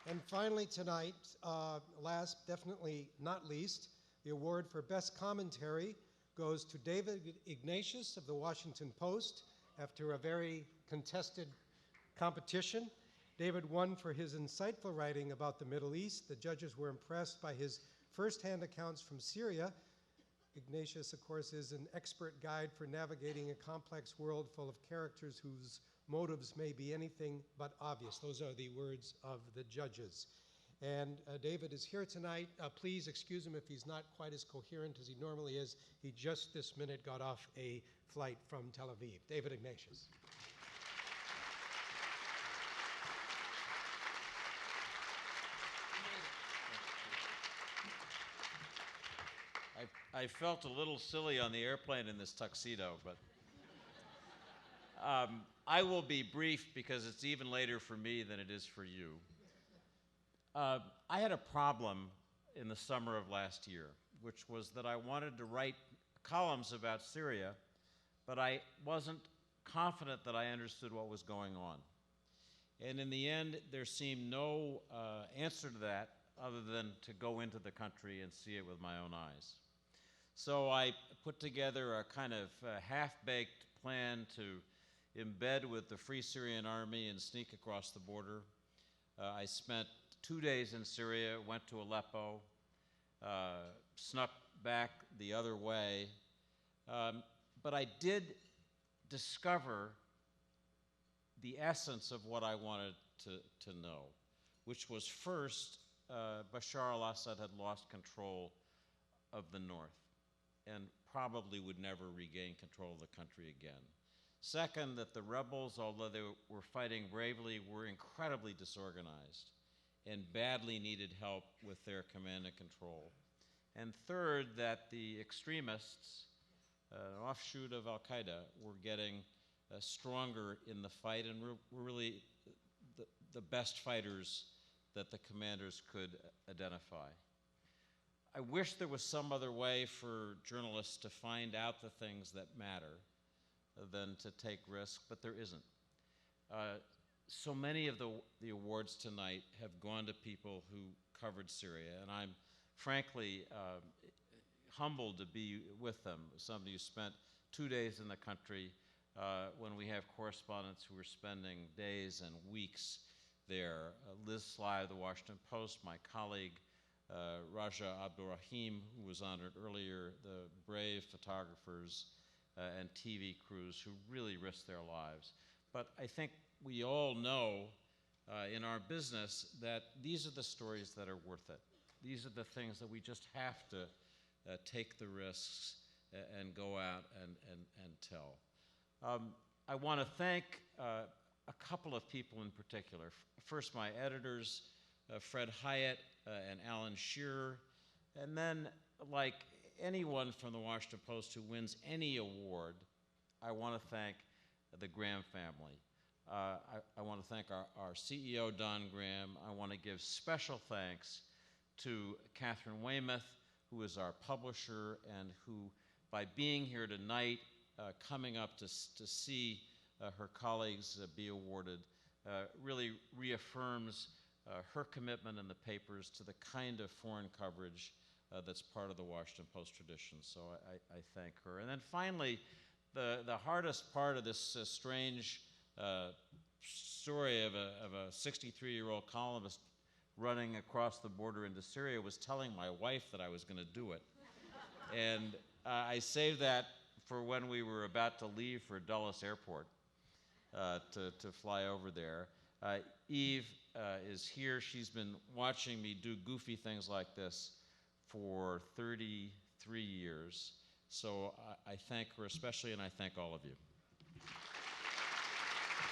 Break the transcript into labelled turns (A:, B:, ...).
A: And finally tonight, last, definitely not least, the award for Best Commentary goes to David Ignatius of the Washington Post after a very contested competition. David won for his insightful writing about the Middle East. The judges were impressed by his first-hand accounts from Syria. Ignatius, of course, is an expert guide for navigating a complex world full of characters whose motives may be anything but obvious. Those are the words of the judges. And David is here tonight. Please excuse him if he's not quite as coherent as he normally is. He just this minute got off a flight from Tel Aviv. David Ignatius.
B: I felt a little silly on the airplane in this tuxedo, but I will be brief because it's even later for me than it is for you. I had a problem in the summer of last year, which was that I wanted to write columns about Syria, but I wasn't confident that I understood what was going on. And in the end, there seemed no answer to that other than to go into the country and see it with my own eyes. So I put together a kind of half-baked plan to embed with the Free Syrian Army and sneak across the border. I spent 2 days in Syria, went to Aleppo, snuck back the other way, but I did discover the essence of what I wanted to know, which was first, Bashar al-Assad had lost control of the north and probably would never regain control of the country again. Second, that the rebels, although they were fighting bravely, were incredibly disorganized and badly needed help with their command and control. And third, that the extremists, an offshoot of al-Qaeda, were getting stronger in the fight and were really the best fighters that the commanders could identify. I wish there was some other way for journalists to find out the things that matter than to take risks, but there isn't. So many of the awards tonight have gone to people who covered Syria, and I'm frankly humbled to be with them. Somebody who spent 2 days in the country when we have correspondents who are spending days and weeks there. Liz Sly of the Washington Post, my colleague, Raja Abdurrahim, who was honored earlier, the brave photographers and TV crews who really risked their lives. But I think we all know in our business that these are the stories that are worth it. These are the things that we just have to take the risks and go out and tell. I want to thank a couple of people in particular. First, my editors, Fred Hyatt and Alan Shearer, and then, like anyone from the Washington Post who wins any award, I want to thank the Graham family. I want to thank our CEO, Don Graham. I want to give special thanks to Catherine Weymouth, who is our publisher and who, by being here tonight, coming up to see her colleagues be awarded, really reaffirms her commitment in the papers to the kind of foreign coverage that's part of the Washington Post tradition. So I thank her. And then finally, the hardest part of this strange story of a 63-year-old columnist running across the border into Syria was telling my wife that I was going to do it. And I saved that for when we were about to leave for Dulles Airport to fly over there. Eve is here. She's been watching me do goofy things like this for 33 years. So I thank her especially, and I thank all of you.